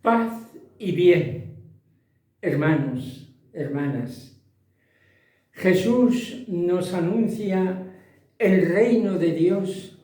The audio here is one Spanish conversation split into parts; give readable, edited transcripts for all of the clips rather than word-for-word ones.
Paz y bien, hermanos, hermanas. Jesús nos anuncia el reino de Dios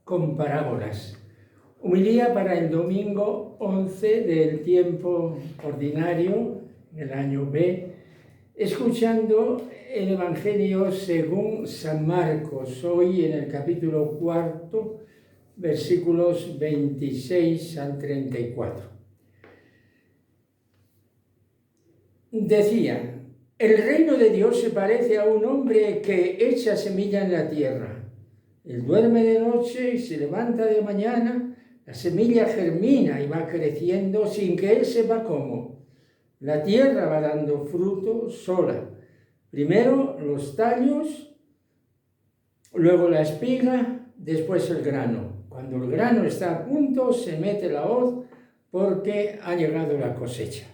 con parábolas. Homilía para el domingo 11 del tiempo ordinario, el año B, escuchando el Evangelio según San Marcos, hoy en el capítulo 4, versículos 26 al 34. Decía: el reino de Dios se parece a un hombre que echa semilla en la tierra. Él duerme de noche y se levanta de mañana, la semilla germina y va creciendo sin que él sepa cómo. La tierra va dando fruto sola. Primero los tallos, luego la espiga, después el grano. Cuando el grano está a punto, se mete la hoz porque ha llegado la cosecha.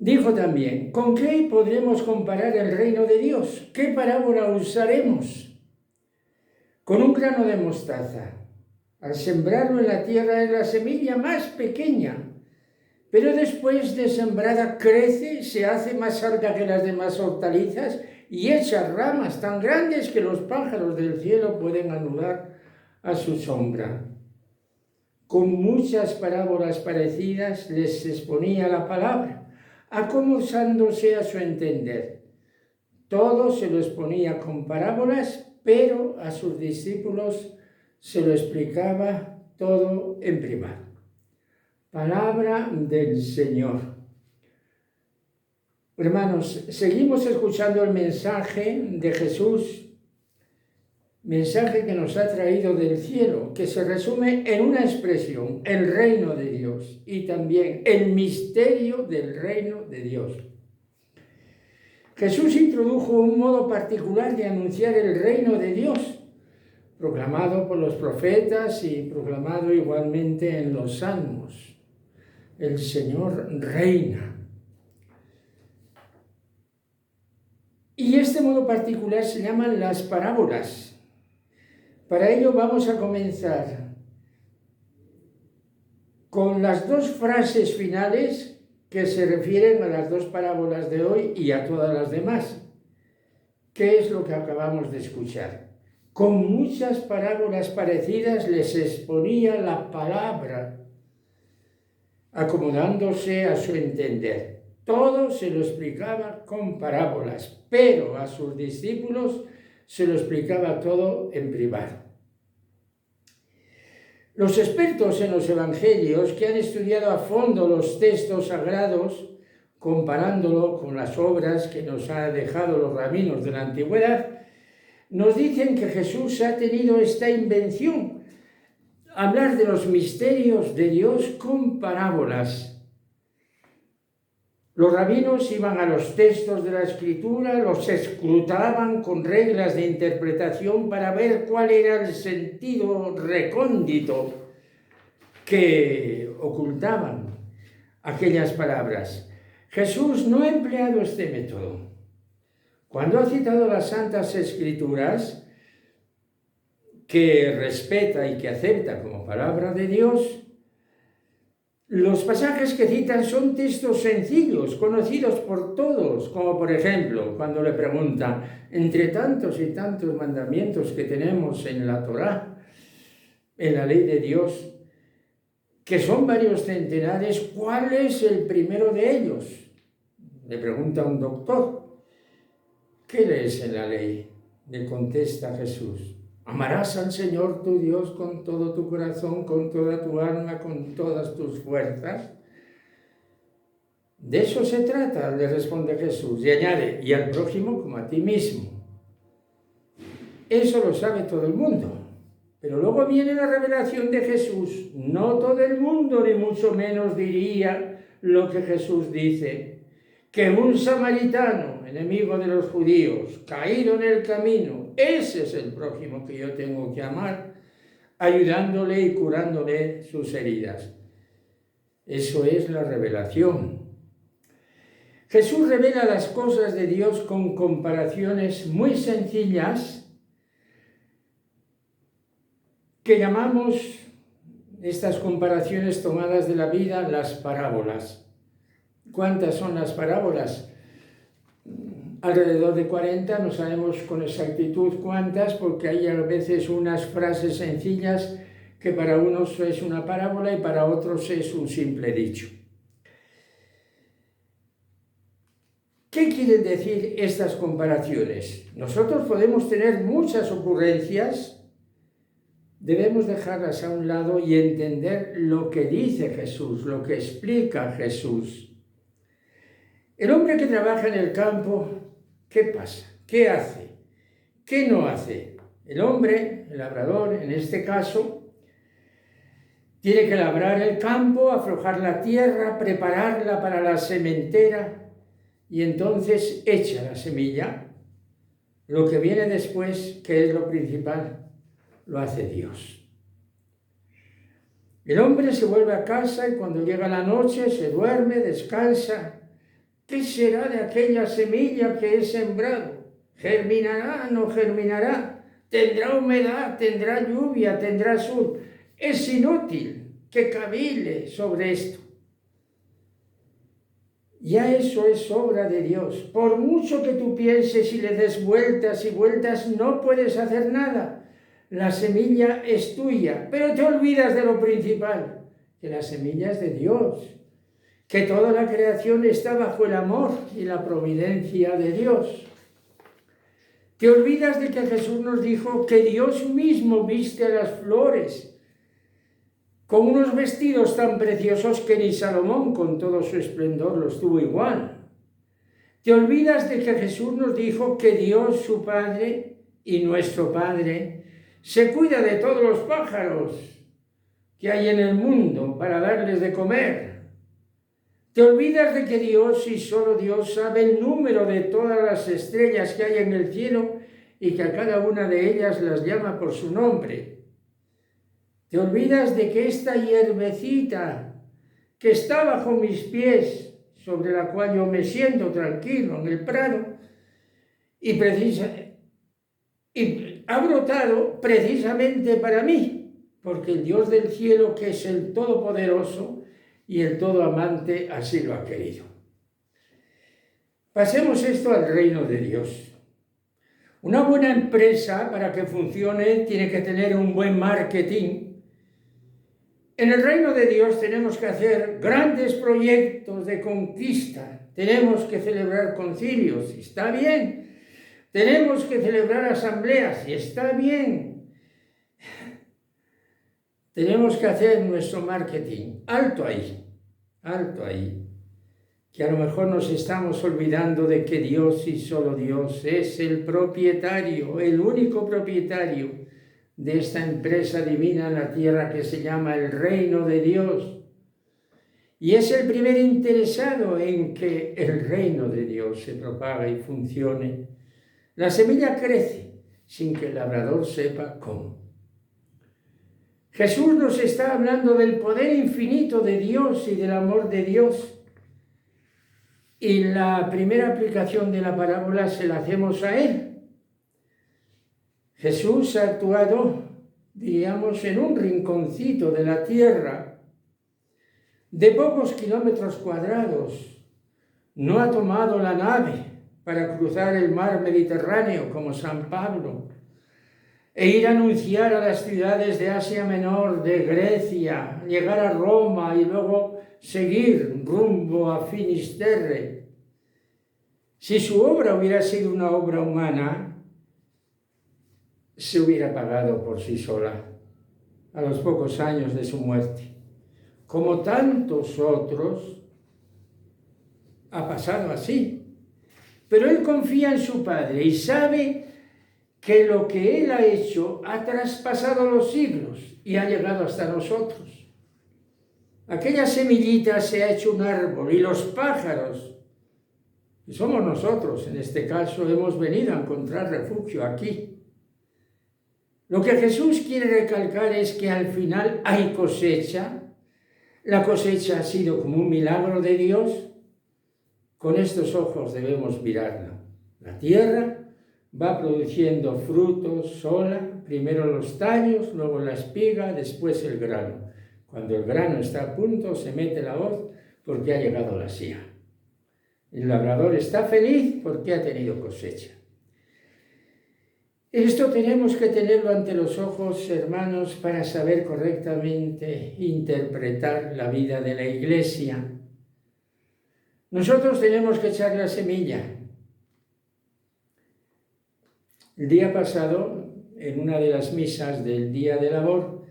Dijo también: ¿con qué podremos comparar el reino de Dios? ¿Qué parábola usaremos? Con un grano de mostaza. Al sembrarlo en la tierra es la semilla más pequeña, pero después de sembrada crece, se hace más alta que las demás hortalizas y echa ramas tan grandes que los pájaros del cielo pueden anudar a su sombra. Con muchas parábolas parecidas les exponía la palabra, acomodándose a su entender. Todo se lo exponía con parábolas, pero a sus discípulos se lo explicaba todo en privado. Palabra del Señor. Hermanos, seguimos escuchando el mensaje de Jesús, mensaje que nos ha traído del cielo, que se resume en una expresión: el reino de Dios, y también el misterio del reino de Dios. Jesús introdujo un modo particular de anunciar el reino de Dios, proclamado por los profetas y proclamado igualmente en los salmos. El Señor reina. Y este modo particular se llaman las parábolas. Para ello vamos a comenzar con las dos frases finales que se refieren a las dos parábolas de hoy y a todas las demás. ¿Qué es lo que acabamos de escuchar? Con muchas parábolas parecidas les exponía la palabra, acomodándose a su entender. Todo se lo explicaba con parábolas, pero a sus discípulos se lo explicaba todo en privado. Los expertos en los evangelios, que han estudiado a fondo los textos sagrados, comparándolo con las obras que nos han dejado los rabinos de la antigüedad, nos dicen que Jesús ha tenido esta invención: hablar de los misterios de Dios con parábolas. Los rabinos iban a los textos de la Escritura, los escrutaban con reglas de interpretación para ver cuál era el sentido recóndito que ocultaban aquellas palabras. Jesús no ha empleado este método. Cuando ha citado las Santas Escrituras, que respeta y que acepta como palabra de Dios, los pasajes que citan son textos sencillos, conocidos por todos, como por ejemplo, cuando le preguntan: entre tantos y tantos mandamientos que tenemos en la Torá, en la ley de Dios, que son varios centenares, ¿cuál es el primero de ellos? Le pregunta un doctor: ¿qué lees en la ley? Le contesta Jesús: amarás al Señor tu Dios con todo tu corazón, con toda tu alma, con todas tus fuerzas. De eso se trata, le responde Jesús, y añade: y al prójimo como a ti mismo. Eso lo sabe todo el mundo. Pero luego viene la revelación de Jesús. No todo el mundo, ni mucho menos, diría lo que Jesús dice: que un samaritano, enemigo de los judíos, caído en el camino, ese es el prójimo que yo tengo que amar, ayudándole y curándole sus heridas. Eso es la revelación. Jesús revela las cosas de Dios con comparaciones muy sencillas que llamamos estas comparaciones tomadas de la vida, las parábolas. ¿Cuántas son las parábolas? Alrededor de 40, no sabemos con exactitud cuántas, porque hay a veces unas frases sencillas que para unos es una parábola y para otros es un simple dicho. ¿Qué quieren decir estas comparaciones? Nosotros podemos tener muchas ocurrencias, debemos dejarlas a un lado y entender lo que dice Jesús, lo que explica Jesús. El hombre que trabaja en el campo, ¿qué pasa? ¿Qué hace? ¿Qué no hace? El hombre, el labrador, en este caso, tiene que labrar el campo, aflojar la tierra, prepararla para la sementera y entonces echa la semilla. Lo que viene después, que es lo principal, lo hace Dios. El hombre se vuelve a casa y cuando llega la noche se duerme, descansa. ¿Qué será de aquella semilla que he sembrado? ¿Germinará? ¿No germinará? ¿Tendrá humedad? ¿Tendrá lluvia? ¿Tendrá sol? Es inútil que cavile sobre esto. Ya eso es obra de Dios. Por mucho que tú pienses y le des vueltas y vueltas, no puedes hacer nada. La semilla es tuya, pero te olvidas de lo principal, que la semilla es de Dios, que toda la creación está bajo el amor y la providencia de Dios. Te olvidas de que Jesús nos dijo que Dios mismo viste a las flores con unos vestidos tan preciosos que ni Salomón con todo su esplendor los tuvo igual. Te olvidas de que Jesús nos dijo que Dios, su Padre y nuestro Padre, se cuida de todos los pájaros que hay en el mundo para darles de comer. Te olvidas de que Dios y solo Dios sabe el número de todas las estrellas que hay en el cielo y que a cada una de ellas las llama por su nombre. Te olvidas de que esta hierbecita que está bajo mis pies, sobre la cual yo me siento tranquilo en el prado, y ha brotado precisamente para mí, porque el Dios del cielo, que es el Todopoderoso y el Todo Amante, así lo ha querido. Pasemos esto al reino de Dios. Una buena empresa, para que funcione, tiene que tener un buen marketing. En el reino de Dios tenemos que hacer grandes proyectos de conquista, tenemos que celebrar concilios, y está bien, tenemos que celebrar asambleas, y está bien, tenemos que hacer nuestro marketing. Alto ahí, que a lo mejor nos estamos olvidando de que Dios y solo Dios es el propietario, el único propietario de esta empresa divina en la tierra que se llama el reino de Dios. Y es el primer interesado en que el reino de Dios se propague y funcione. La semilla crece sin que el labrador sepa cómo. Jesús nos está hablando del poder infinito de Dios y del amor de Dios. Y la primera aplicación de la parábola se la hacemos a Él. Jesús ha actuado, diríamos, en un rinconcito de la tierra, de pocos kilómetros cuadrados. No ha tomado la nave para cruzar el mar Mediterráneo como San Pablo e ir a anunciar a las ciudades de Asia Menor, de Grecia, llegar a Roma y luego seguir rumbo a Finisterre. Si su obra hubiera sido una obra humana, se hubiera pagado por sí sola a los pocos años de su muerte. Como tantos otros, ha pasado así. Pero él confía en su Padre y sabe que lo que él ha hecho ha traspasado los siglos y ha llegado hasta nosotros. Aquella semillita se ha hecho un árbol y los pájaros, y somos nosotros en este caso, hemos venido a encontrar refugio aquí. Lo que Jesús quiere recalcar es que al final hay cosecha. La cosecha ha sido como un milagro de Dios. Con estos ojos debemos mirarla. La tierra va produciendo frutos sola, primero los tallos, luego la espiga, después el grano. Cuando el grano está a punto, se mete la hoz porque ha llegado la siega. El labrador está feliz porque ha tenido cosecha. Esto tenemos que tenerlo ante los ojos, hermanos, para saber correctamente interpretar la vida de la Iglesia. Nosotros tenemos que echar la semilla. El día pasado, en una de las misas del Día de Labor,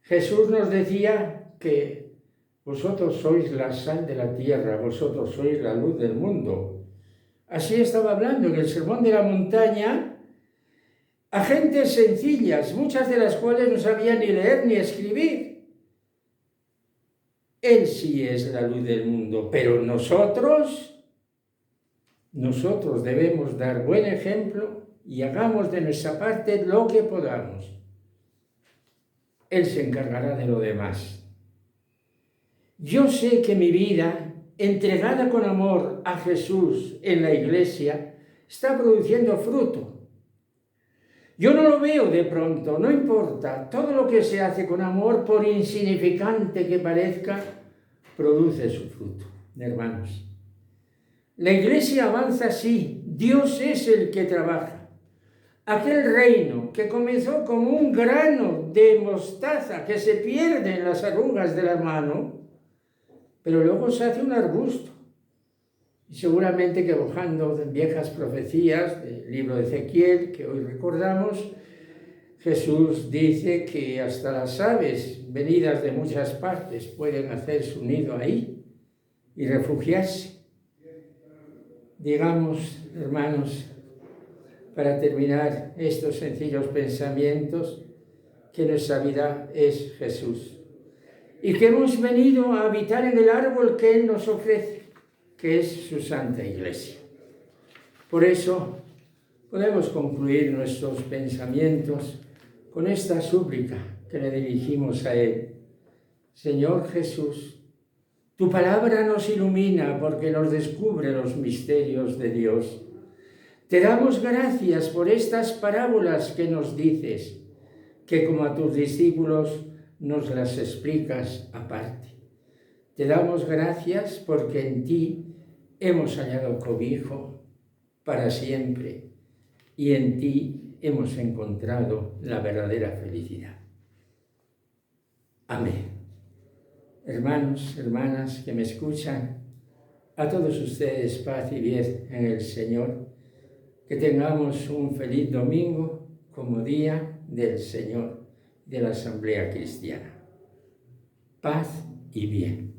Jesús nos decía que vosotros sois la sal de la tierra, vosotros sois la luz del mundo. Así estaba hablando en el Sermón de la Montaña a gentes sencillas, muchas de las cuales no sabían ni leer ni escribir. Él sí es la luz del mundo, pero nosotros debemos dar buen ejemplo y hagamos de nuestra parte lo que podamos. Él se encargará de lo demás. Yo sé que mi vida, entregada con amor a Jesús en la Iglesia, está produciendo fruto. Yo no lo veo de pronto, no importa. Todo lo que se hace con amor, por insignificante que parezca, produce su fruto, hermanos. La Iglesia avanza así. Dios es el que trabaja. Aquel reino que comenzó como un grano de mostaza que se pierde en las arrugas de la mano, pero luego se hace un arbusto. Y seguramente que bajando de viejas profecías del libro de Ezequiel, que hoy recordamos, Jesús dice que hasta las aves venidas de muchas partes pueden hacer su nido ahí y refugiarse. Digamos, hermanos, para terminar estos sencillos pensamientos, que nuestra vida es Jesús y que hemos venido a habitar en el árbol que Él nos ofrece, que es su Santa Iglesia. Por eso podemos concluir nuestros pensamientos con esta súplica que le dirigimos a Él. Señor Jesús, tu palabra nos ilumina porque nos descubre los misterios de Dios. Te damos gracias por estas parábolas que nos dices, que como a tus discípulos nos las explicas aparte. Te damos gracias porque en ti hemos hallado cobijo para siempre y en ti hemos encontrado la verdadera felicidad. Amén. Hermanos, hermanas que me escuchan, a todos ustedes paz y bien en el Señor. Que tengamos un feliz domingo como día del Señor, de la Asamblea Cristiana. Paz y bien.